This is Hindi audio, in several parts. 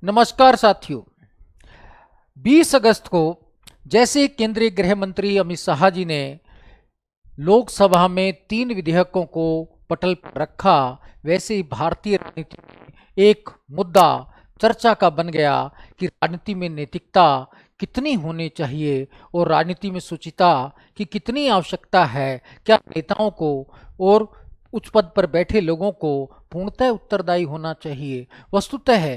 नमस्कार साथियों। 20 अगस्त को जैसे केंद्रीय गृह मंत्री अमित शाह जी ने लोकसभा में 3 विधेयकों को पटल पर रखा, वैसे ही भारतीय राजनीति में एक मुद्दा चर्चा का बन गया कि राजनीति में नैतिकता कितनी होनी चाहिए और राजनीति में शुचिता की कितनी आवश्यकता है। क्या नेताओं को और उच्च पद पर बैठे लोगों को पूर्णतः उत्तरदायी होना चाहिए। वस्तुतः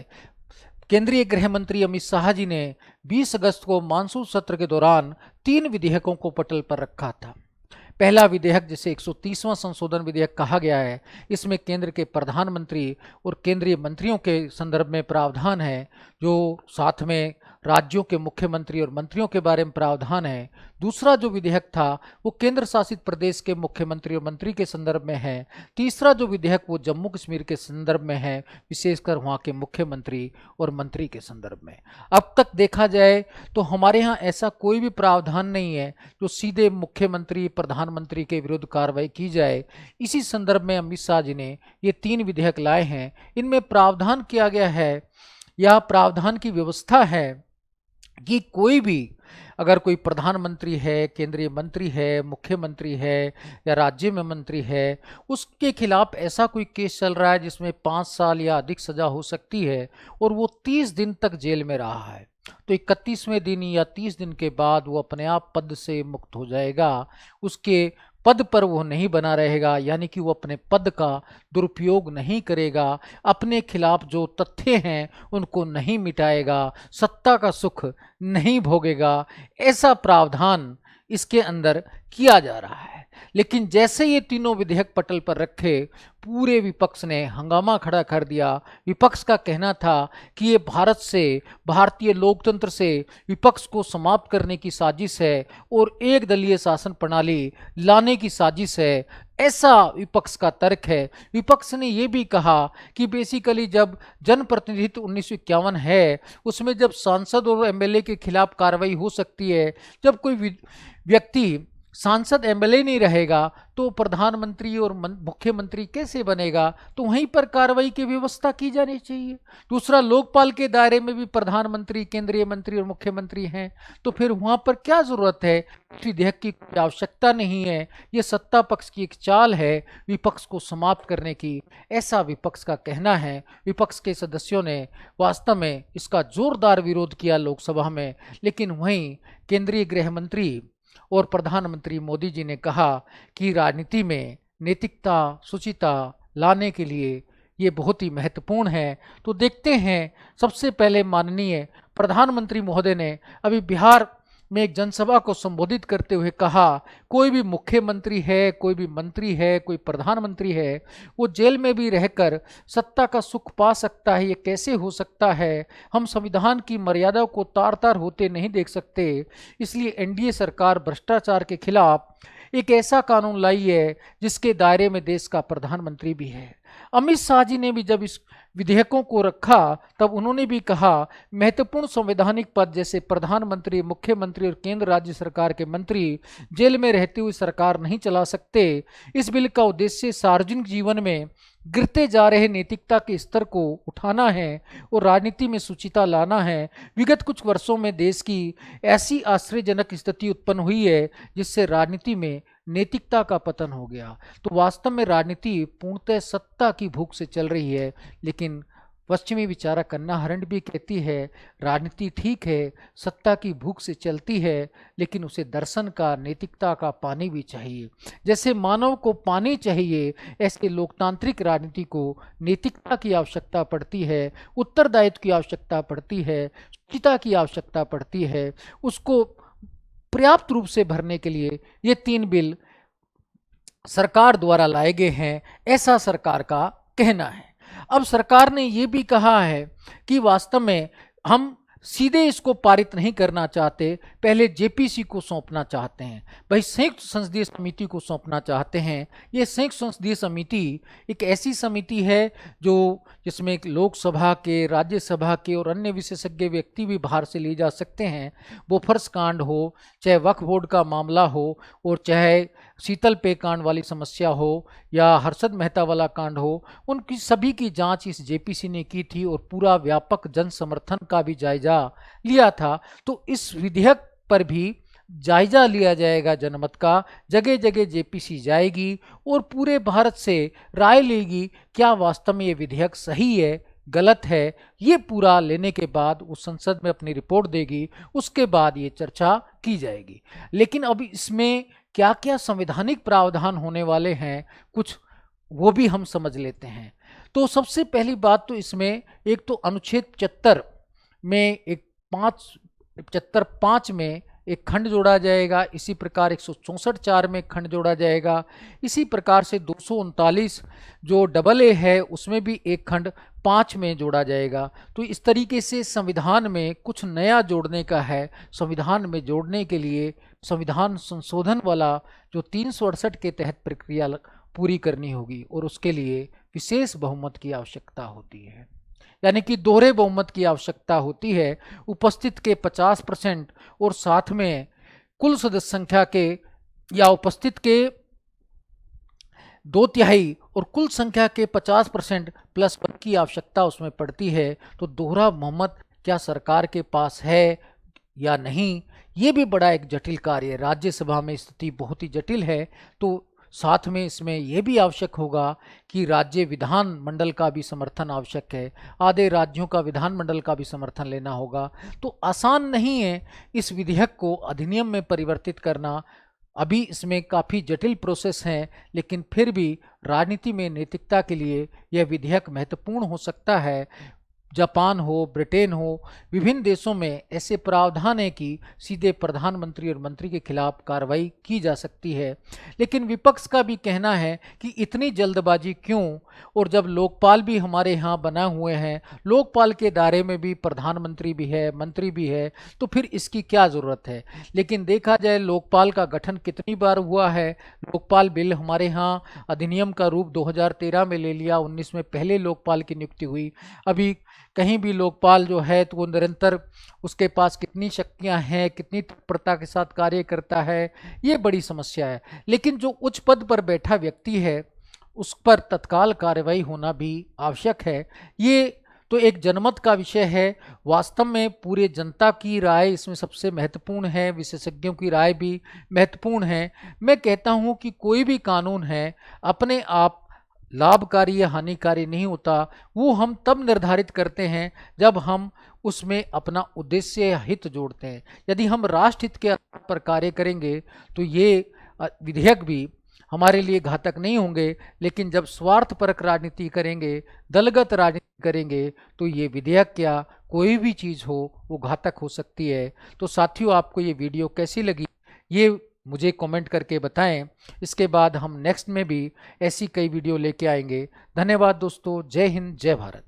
केंद्रीय गृह मंत्री अमित शाह जी ने 20 अगस्त को मानसून सत्र के दौरान 3 विधेयकों को पटल पर रखा था। पहला विधेयक, जिसे 130वां संशोधन विधेयक कहा गया है, इसमें केंद्र के प्रधानमंत्री और केंद्रीय मंत्रियों के संदर्भ में प्रावधान है, जो साथ में राज्यों के मुख्यमंत्री और मंत्रियों के बारे में प्रावधान है। दूसरा जो विधेयक था वो केंद्र शासित प्रदेश के मुख्यमंत्री और मंत्री के संदर्भ में है। तीसरा जो विधेयक वो जम्मू कश्मीर के संदर्भ में है, विशेषकर वहाँ के मुख्यमंत्री और मंत्री के संदर्भ में। अब तक देखा जाए तो हमारे यहाँ ऐसा कोई भी प्रावधान नहीं है जो सीधे मुख्यमंत्री प्रधानमंत्री के विरुद्ध कार्रवाई की जाए। इसी संदर्भ में अमित शाह जी ने ये 3 विधेयक लाए हैं। इनमें प्रावधान किया गया है, यह प्रावधान की व्यवस्था है कि कोई भी, अगर कोई प्रधानमंत्री है, केंद्रीय मंत्री है, मुख्यमंत्री है या राज्य में मंत्री है, उसके खिलाफ ऐसा कोई केस चल रहा है जिसमें 5 साल या अधिक सजा हो सकती है और वो 30 दिन तक जेल में रहा है, तो 31वें दिन या 30 दिन के बाद वो अपने आप पद से मुक्त हो जाएगा। उसके पद पर वो नहीं बना रहेगा, यानी कि वो अपने पद का दुरुपयोग नहीं करेगा, अपने खिलाफ जो तथ्य हैं उनको नहीं मिटाएगा, सत्ता का सुख नहीं भोगेगा। ऐसा प्रावधान इसके अंदर किया जा रहा है। लेकिन जैसे ये तीनों विधेयक पटल पर रखे, पूरे विपक्ष ने हंगामा खड़ा कर दिया। विपक्ष का कहना था कि ये भारत से, भारतीय लोकतंत्र से विपक्ष को समाप्त करने की साजिश है और एक दलीय शासन प्रणाली लाने की साजिश है। ऐसा विपक्ष का तर्क है। विपक्ष ने ये भी कहा कि बेसिकली जब जनप्रतिनिधित्व 1951 है, उसमें जब सांसद और एमएलए के खिलाफ कार्रवाई हो सकती है, जब कोई व्यक्ति सांसद एमएलए नहीं रहेगा तो प्रधानमंत्री और मुख्यमंत्री कैसे बनेगा, तो वहीं पर कार्रवाई की व्यवस्था की जानी चाहिए। दूसरा, लोकपाल के दायरे में भी प्रधानमंत्री, केंद्रीय मंत्री और मुख्यमंत्री हैं, तो फिर वहां पर क्या जरूरत है। विधेयक की कोई आवश्यकता नहीं है। ये सत्ता पक्ष की एक चाल है विपक्ष को समाप्त करने की, ऐसा विपक्ष का कहना है। विपक्ष के सदस्यों ने वास्तव में इसका जोरदार विरोध किया लोकसभा में, लेकिन वहीं केंद्रीय गृह मंत्री और प्रधानमंत्री मोदी जी ने कहा कि राजनीति में नैतिकता, शुचिता लाने के लिए ये बहुत ही महत्वपूर्ण है। तो देखते हैं, सबसे पहले माननीय प्रधानमंत्री महोदय ने अभी बिहार में एक जनसभा को संबोधित करते हुए कहा, कोई भी मुख्यमंत्री है, कोई भी मंत्री है, कोई प्रधानमंत्री है, वो जेल में भी रहकर सत्ता का सुख पा सकता है। ये कैसे हो सकता है। हम संविधान की मर्यादा को तार तार होते नहीं देख सकते। इसलिए एनडीए सरकार भ्रष्टाचार के खिलाफ एक ऐसा कानून लाई है जिसके दायरे में देश का प्रधानमंत्री भी है। अमित शाह जी ने भी जब इस विधेयकों को रखा तब उन्होंने भी कहा, महत्वपूर्ण संवैधानिक पद जैसे प्रधानमंत्री, मुख्यमंत्री और केंद्र राज्य सरकार के मंत्री जेल में रहते हुए सरकार नहीं चला सकते। इस बिल का उद्देश्य सार्वजनिक जीवन में गिरते जा रहे नैतिकता के स्तर को उठाना है और राजनीति में शुचिता लाना है। विगत कुछ वर्षों में देश की ऐसी आश्चर्यजनक स्थिति उत्पन्न हुई है जिससे राजनीति में नैतिकता का पतन हो गया। तो वास्तव में राजनीति पूर्णतः सत्ता की भूख से चल रही है। लेकिन पश्चिमी विचारक कन्ना हरंड भी कहती है, राजनीति ठीक है, सत्ता की भूख से चलती है, लेकिन उसे दर्शन का, नैतिकता का पानी भी चाहिए। जैसे मानव को पानी चाहिए, ऐसे लोकतांत्रिक राजनीति को नैतिकता की आवश्यकता पड़ती है, उत्तरदायित्व की आवश्यकता पड़ती है, शुचिता की आवश्यकता पड़ती है। उसको पर्याप्त रूप से भरने के लिए ये 3 बिल सरकार द्वारा लाए गए हैं, ऐसा सरकार का कहना है। अब सरकार ने ये भी कहा है कि वास्तव में हम सीधे इसको पारित नहीं करना चाहते, पहले जेपीसी को सौंपना चाहते हैं, भाई संयुक्त संसदीय समिति को सौंपना चाहते हैं। ये संयुक्त संसदीय समिति एक ऐसी समिति है जिसमें लोकसभा के, राज्यसभा के और अन्य विशेषज्ञ व्यक्ति भी बाहर से लिए जा सकते हैं। बोफर्स कांड हो, चाहे वक्फ बोर्ड का मामला हो और चाहे शीतल पेय कांड वाली समस्या हो या हर्षद मेहता वाला कांड हो, उनकी सभी की जांच इस जेपीसी ने की थी और पूरा व्यापक जन समर्थन का भी जायजा लिया था। तो इस विधेयक पर भी जायजा लिया जाएगा जनमत का, जगह जगह जेपीसी जाएगी और पूरे भारत से राय लेगी क्या वास्तव में ये विधेयक सही है गलत है। ये पूरा लेने के बाद वो संसद में अपनी रिपोर्ट देगी, उसके बाद ये चर्चा की जाएगी। लेकिन अभी इसमें क्या क्या संवैधानिक प्रावधान होने वाले हैं कुछ वो भी हम समझ लेते हैं। तो सबसे पहली बात तो इसमें एक तो अनुच्छेद 75 में एक 75(5) में एक खंड जोड़ा जाएगा, इसी प्रकार 164(4) में खंड जोड़ा जाएगा, इसी प्रकार से 239 जो AA है उसमें भी एक खंड 5 में जोड़ा जाएगा। तो इस तरीके से संविधान में कुछ नया जोड़ने का है। संविधान में जोड़ने के लिए संविधान संशोधन वाला जो 368 के तहत प्रक्रिया पूरी करनी होगी और उसके लिए विशेष बहुमत की आवश्यकता होती है, यानी कि दोहरे बहुमत की आवश्यकता होती है। उपस्थित के 50% और साथ में कुल सदस्य संख्या के या उपस्थित के 2/3 और कुल संख्या के 50% +1 की आवश्यकता उसमें पड़ती है। तो दोहरा बहुमत क्या सरकार के पास है या नहीं, ये भी बड़ा एक जटिल कार्य है। राज्यसभा में स्थिति बहुत ही जटिल है। तो साथ में इसमें यह भी आवश्यक होगा कि राज्य विधानमंडल का भी समर्थन आवश्यक है, आधे राज्यों का विधानमंडल का भी समर्थन लेना होगा। तो आसान नहीं है इस विधेयक को अधिनियम में परिवर्तित करना। अभी इसमें काफ़ी जटिल प्रोसेस हैं, लेकिन फिर भी राजनीति में नैतिकता के लिए यह विधेयक महत्वपूर्ण हो सकता है। जापान हो, ब्रिटेन हो, विभिन्न देशों में ऐसे प्रावधान है कि सीधे प्रधानमंत्री और मंत्री के खिलाफ कार्रवाई की जा सकती है। लेकिन विपक्ष का भी कहना है कि इतनी जल्दबाजी क्यों, और जब लोकपाल भी हमारे यहाँ बना हुए हैं, लोकपाल के दायरे में भी प्रधानमंत्री भी है, मंत्री भी है, तो फिर इसकी क्या ज़रूरत है। लेकिन देखा जाए लोकपाल का गठन कितनी बार हुआ है। लोकपाल बिल हमारे यहाँ अधिनियम का रूप 2013 में ले लिया, 19 में पहले लोकपाल की नियुक्ति हुई। अभी कहीं भी लोकपाल जो है तो वो निरंतर उसके पास कितनी शक्तियां हैं, कितनी तत्परता के साथ कार्य करता है, ये बड़ी समस्या है। लेकिन जो उच्च पद पर बैठा व्यक्ति है उस पर तत्काल कार्रवाई होना भी आवश्यक है। ये तो एक जनमत का विषय है। वास्तव में पूरे जनता की राय इसमें सबसे महत्वपूर्ण है, विशेषज्ञों की राय भी महत्वपूर्ण है। मैं कहता हूँ कि कोई भी कानून है अपने आप लाभकारी या हानिकारी नहीं होता, वो हम तब निर्धारित करते हैं जब हम उसमें अपना उद्देश्य या हित जोड़ते हैं। यदि हम राष्ट्र हित के आधार पर कार्य करेंगे तो ये विधेयक भी हमारे लिए घातक नहीं होंगे। लेकिन जब स्वार्थपरक राजनीति करेंगे, दलगत राजनीति करेंगे, तो ये विधेयक क्या कोई भी चीज़ हो वो घातक हो सकती है। तो साथियों, आपको ये वीडियो कैसी लगी ये मुझे कमेंट करके बताएं। इसके बाद हम नेक्स्ट में भी ऐसी कई वीडियो लेके आएंगे। धन्यवाद दोस्तों। जय हिंद, जय भारत।